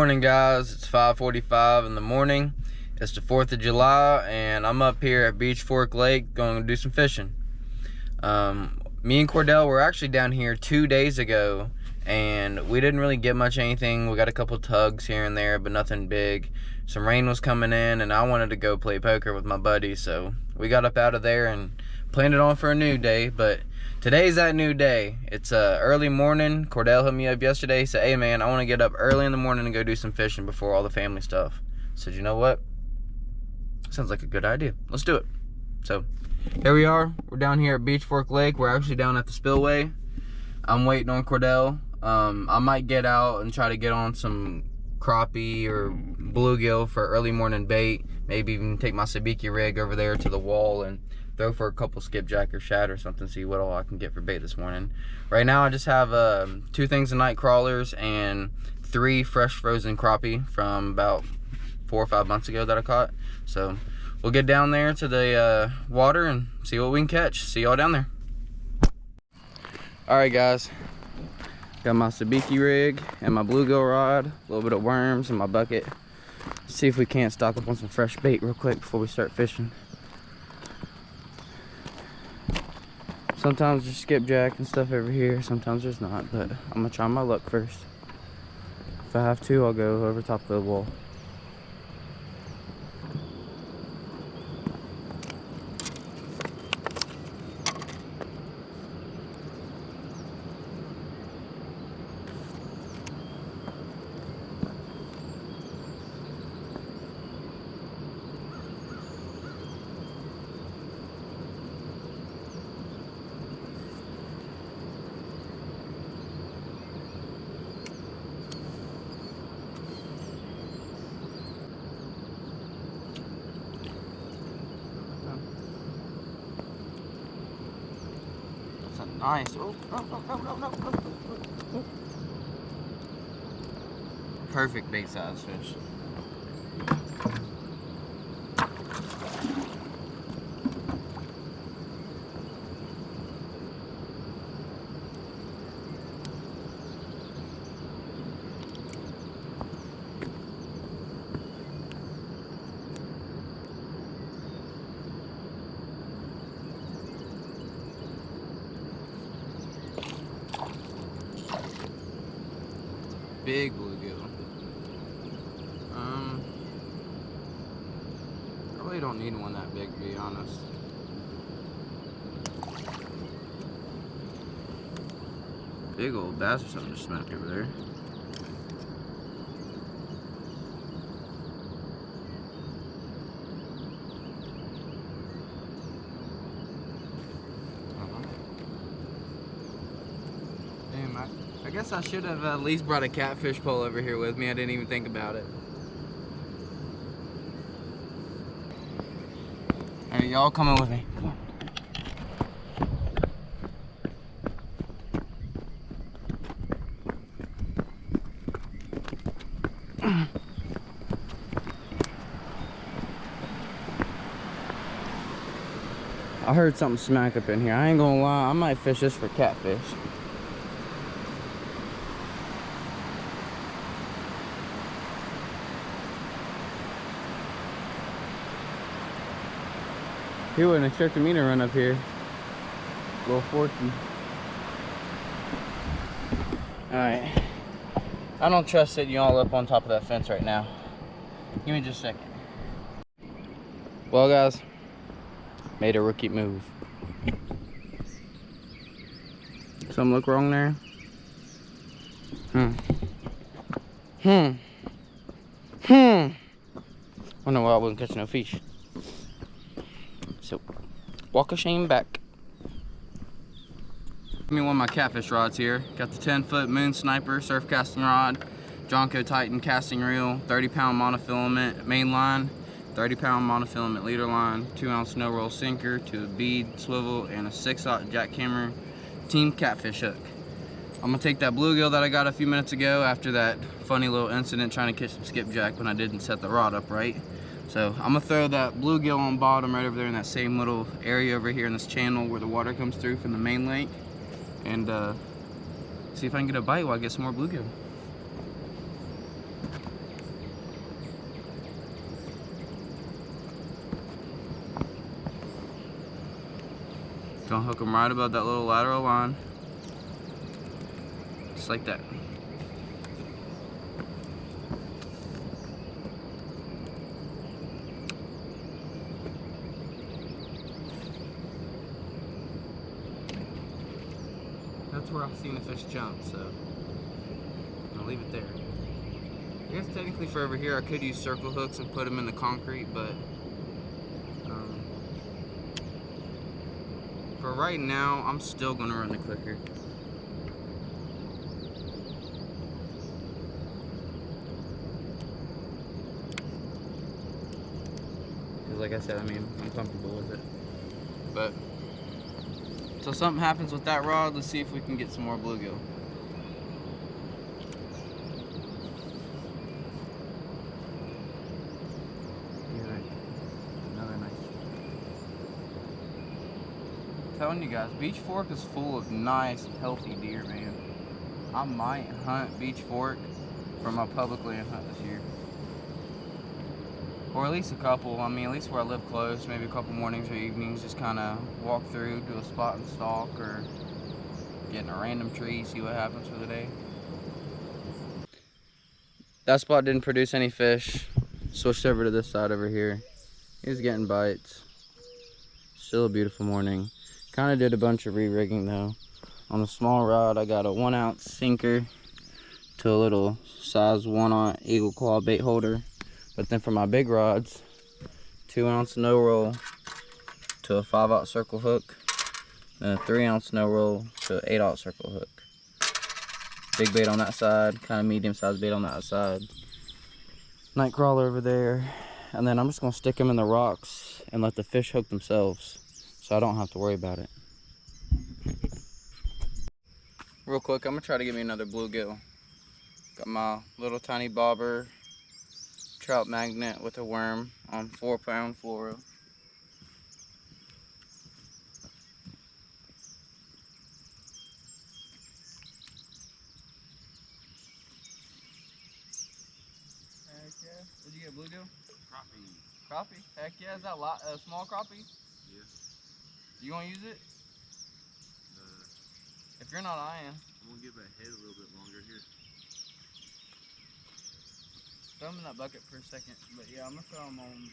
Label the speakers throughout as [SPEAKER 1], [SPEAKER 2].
[SPEAKER 1] morning, guys. It's 5:45 in the morning. It's the 4th of July, and I'm up here at Beach Fork Lake going to do some fishing. Me and Cordell were actually down here 2 days ago, and we didn't really get much anything. We got a couple tugs here and there, but nothing big. Some rain was coming in, and I wanted to go play poker with my buddies, so we got up out of there and planned it on for a new day. But today's that new day. It's early morning. Cordell hit me up yesterday. He said, hey man, I want to get up early in the morning and go do some fishing before all the family stuff. I said, you know what? Sounds like a good idea. Let's do it. So here we are. We're down here at Beach Fork Lake. We're actually down at the spillway. I'm waiting on Cordell. I might get out and try to get on some crappie or bluegill for early morning bait. Maybe even take my sabiki rig over there to the wall and throw for a couple skipjack or shad or something, see what all I can get for bait this morning. Right now I just have 2 things of night crawlers and 3 fresh frozen crappie from about 4 or 5 months ago that I caught. So we'll get down there to the water and see what we can catch. See y'all down there. Alright guys, got my sabiki rig and my bluegill rod, a little bit of worms in my bucket. Let's see if we can't stock up on some fresh bait real quick before we start fishing. Sometimes there's skipjack and stuff over here, sometimes there's not, but I'm gonna try my luck first. If I have to, I'll go over top of the wall. Nice. Oh, no. Perfect bait size fish. Big bluegill. I really don't need one that big, to be honest. Big old bass or something just smacked over there. Damn, I guess I should have at least brought a catfish pole over here with me. I didn't even think about it. Alright, y'all coming with me. Come on. I heard something smack up in here. I ain't gonna lie, I might fish this for catfish. He wasn't expecting me to run up here. A little forky. Alright. I don't trust sitting y'all up on top of that fence right now. Give me just a second. Well guys, made a rookie move. Something look wrong there? Wonder why I wasn't catching no fish. So, walk of shame back. Give me one of my catfish rods here. Got the 10-foot Moon Sniper surf casting rod, Jonko Titan casting reel, 30-pound monofilament main line, 30-pound monofilament leader line, 2-ounce snow roll sinker to a bead swivel, and a 6/0 jackhammer team catfish hook. I'm gonna take that bluegill that I got a few minutes ago after that funny little incident trying to catch some skipjack when I didn't set the rod up right. So I'm gonna throw that bluegill on bottom right over there in that same little area over here in this channel where the water comes through from the main lake, and see if I can get a bite while I get some more bluegill. gonna hook them right above that little lateral line. Just like that. That's where I've seen the fish jump, so I'll leave it there. I guess technically for over here I could use circle hooks and put them in the concrete, but for right now I'm still gonna run the clicker. Because like I said, I mean, I'm comfortable with it. But until something happens with that rod, let's see if we can get some more bluegill. Telling you guys, Beach Fork is full of nice, healthy deer, man. I might hunt Beach Fork for my public land hunt this year. Or at least a couple. I mean, at least where I live close, maybe a couple mornings or evenings, just kind of walk through, do a spot and stalk, or get in a random tree, see what happens for the day. That spot didn't produce any fish. Switched over to this side over here. He's getting bites. Still a beautiful morning. Kind of did a bunch of re-rigging though. On the small rod, I got a 1 ounce sinker to a little size 1/0 eagle claw bait holder. But then for my big rods, 2 ounce no roll to a 5/0 circle hook, and a 3 ounce no roll to an 8/0 circle hook. Big bait on that side, kind of medium sized bait on that side. Night crawler over there, and then I'm just gonna stick them in the rocks and let the fish hook themselves, so I don't have to worry about it. Real quick, I'm gonna try to get me another bluegill. Got my little tiny bobber trout magnet with a worm on 4-pound fluoro. Heck yeah. What'd you get, bluegill?
[SPEAKER 2] Crappie.
[SPEAKER 1] Crappie? Heck yeah. Is that a small crappie?
[SPEAKER 2] Yeah.
[SPEAKER 1] You gonna use it? If you're not, I am.
[SPEAKER 2] I'm gonna give my head a little bit longer here.
[SPEAKER 1] Throw them in that bucket for a second. But yeah, I'm gonna throw them on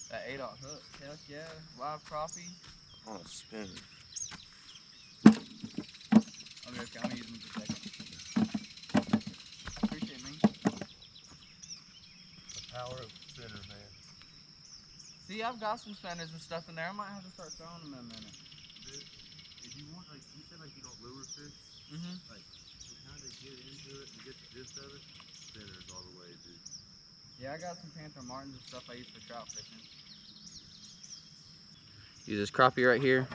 [SPEAKER 1] that 8/0 hook. Heck yeah. Live crappie.
[SPEAKER 2] On a spin.
[SPEAKER 1] Okay, I'm gonna use them for a second. Appreciate me.
[SPEAKER 2] The power of spinner, man.
[SPEAKER 1] See, I've got some spinners and stuff in there. I might have to start throwing them in a minute.
[SPEAKER 2] Dude, if you want, like, you said, like, you don't lure fish. Like, to kind of get into it and get the gist of it, spinners all the way, dude.
[SPEAKER 1] Yeah, I got some Panther Martins and stuff I use for trout fishing. Use this crappie right here.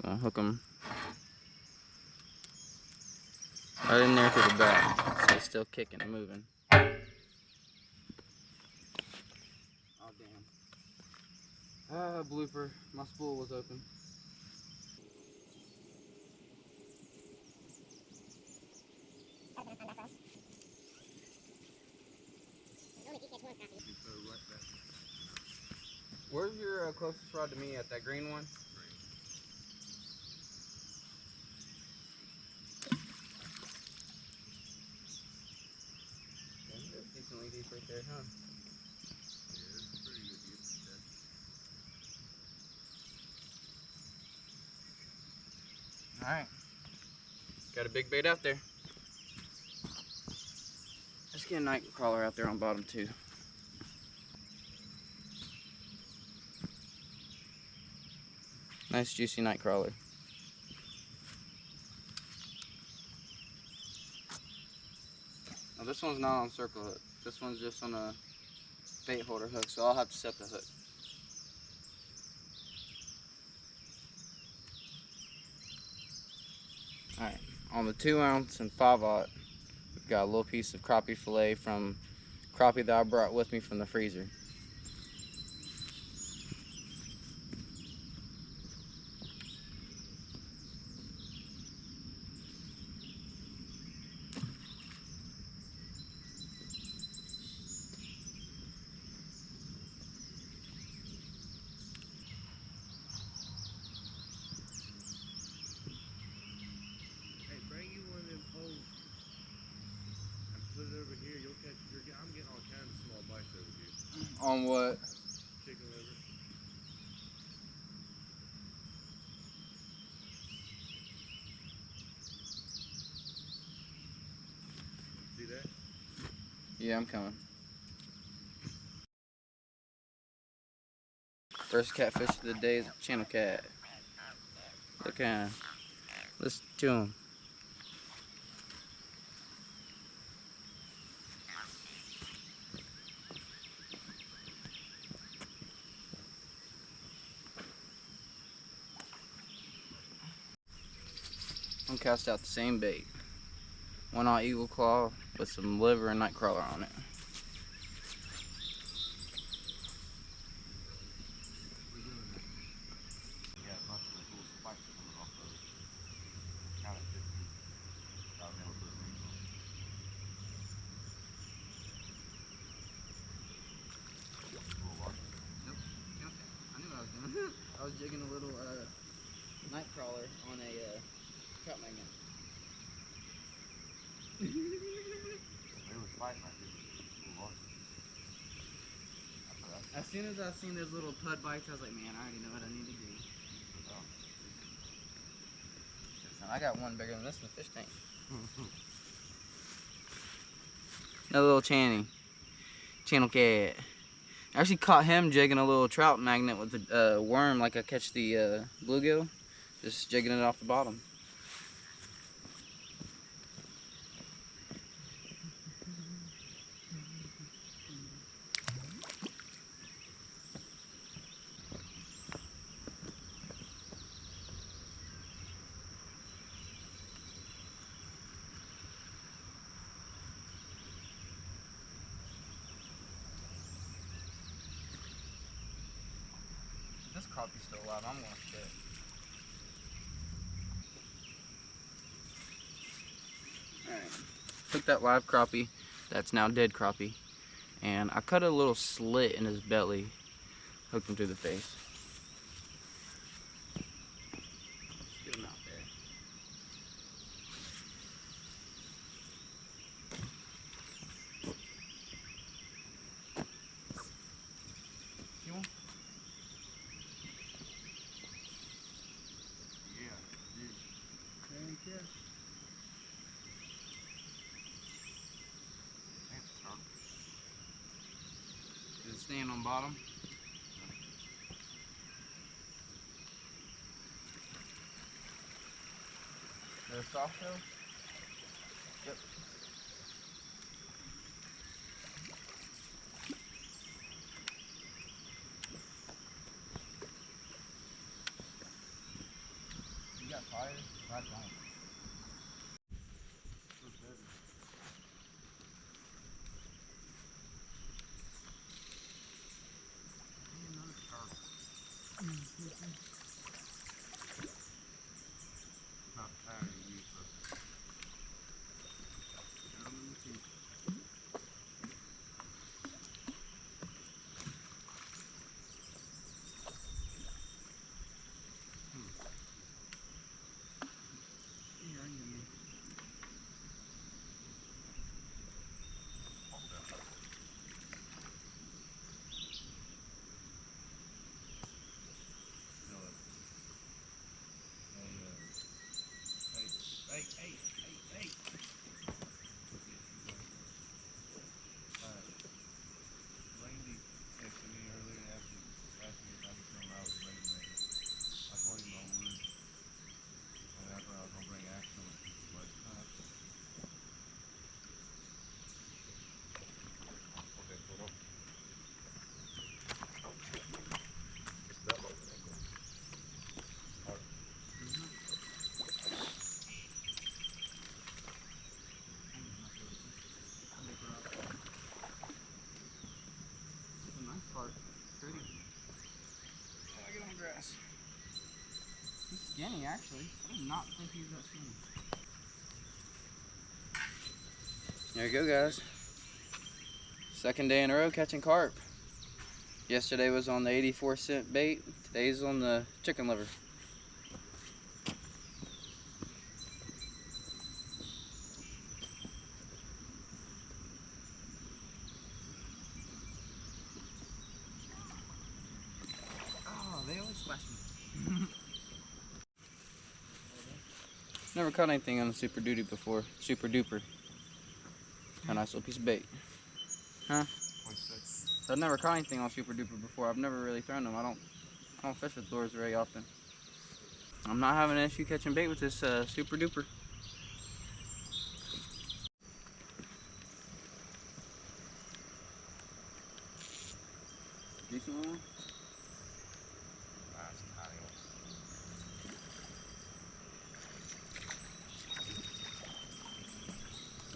[SPEAKER 1] Gonna hook them right in there to the back, so it's still kicking and moving. Oh damn! Ah, blooper. My spool was open. Where's your closest rod to me at? That green one? That's decently deep right there, huh?
[SPEAKER 2] Yeah, it's pretty good use of that.
[SPEAKER 1] Alright. Got a big bait out there. Let's get a night crawler out there on bottom too. Nice juicy night crawler. Now this one's not on circle hook. This one's just on a bait holder hook, so I'll have to set the hook. Alright, on the 2 ounce and 5/0, we've got a little piece of crappie fillet from crappie that I brought with me from the freezer. On what?
[SPEAKER 2] Chicken liver. See that?
[SPEAKER 1] Yeah, I'm coming. First catfish of the day is a channel cat. Look at him. Listen to him. I'm cast out the same bait. 1/0 eagle claw with some liver and night crawler on it.
[SPEAKER 2] Yeah, a bunch of those little spikes coming off of it. Kind of 50. I would never put a ring on. Little larger.
[SPEAKER 1] Nope. Okay. I knew what I was doing. I was jigging a little night crawler on a trout magnet.
[SPEAKER 2] They was fighting like this. A little larger.
[SPEAKER 1] As soon as I seen those little pud bites, I was like, man, I already know what I need to do.
[SPEAKER 2] Oh.
[SPEAKER 1] I got one bigger than this in the fish tank. Another little channel cat. I actually caught him jigging a little trout magnet with a worm like I catch the bluegill. Just jigging it off the bottom. If this crappie's still alive, I'm gonna shit. Alright. Took that live crappie, that's now dead crappie, and I cut a little slit in his belly, hooked him through the face. Get him out there. See one?
[SPEAKER 2] Yeah, dude.
[SPEAKER 1] Very good.
[SPEAKER 2] That's a shark.
[SPEAKER 1] Is it staying on bottom? Is it a soft shell? Yep. You got fire? I don't.
[SPEAKER 2] So heavy.
[SPEAKER 1] Another shark.
[SPEAKER 2] Not tired of you, but no. Hey. Randy texted me earlier and asked me if I could tell him I was ready to make it. I told him I would. And I thought I was going to bring action on it. But, okay, hold on. It's that low. Hard.
[SPEAKER 1] Nice part. Pretty. Oh, I get on the grass. He's skinny, actually. I did not think he was that skinny. There you go, guys. Second day in a row catching carp. Yesterday was on the 84-cent bait. Today's on the chicken liver.
[SPEAKER 3] splash me.
[SPEAKER 1] Never caught anything on the Super Duty before. Super Duper. A nice little piece of bait. Huh?
[SPEAKER 2] 0.6.
[SPEAKER 1] So I've never caught anything on Super Duper before. I've never really thrown them. I don't fish with lures very often. I'm not having an issue catching bait with this Super Duper. Decent one?
[SPEAKER 2] That's a tiny one.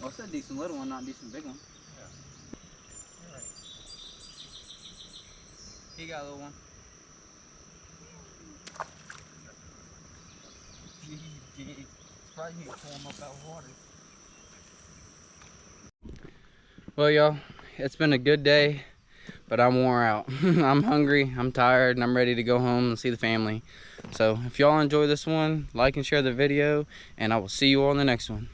[SPEAKER 1] Well, I said decent little one, not decent big one.
[SPEAKER 2] Yeah. You're right.
[SPEAKER 1] He got a little one.
[SPEAKER 3] Surprised me to pull him up out of water.
[SPEAKER 1] Well, y'all, it's been a good day, but I'm wore out. I'm hungry, I'm tired, and I'm ready to go home and see the family. So if y'all enjoy this one, like and share the video, and I will see you all in the next one.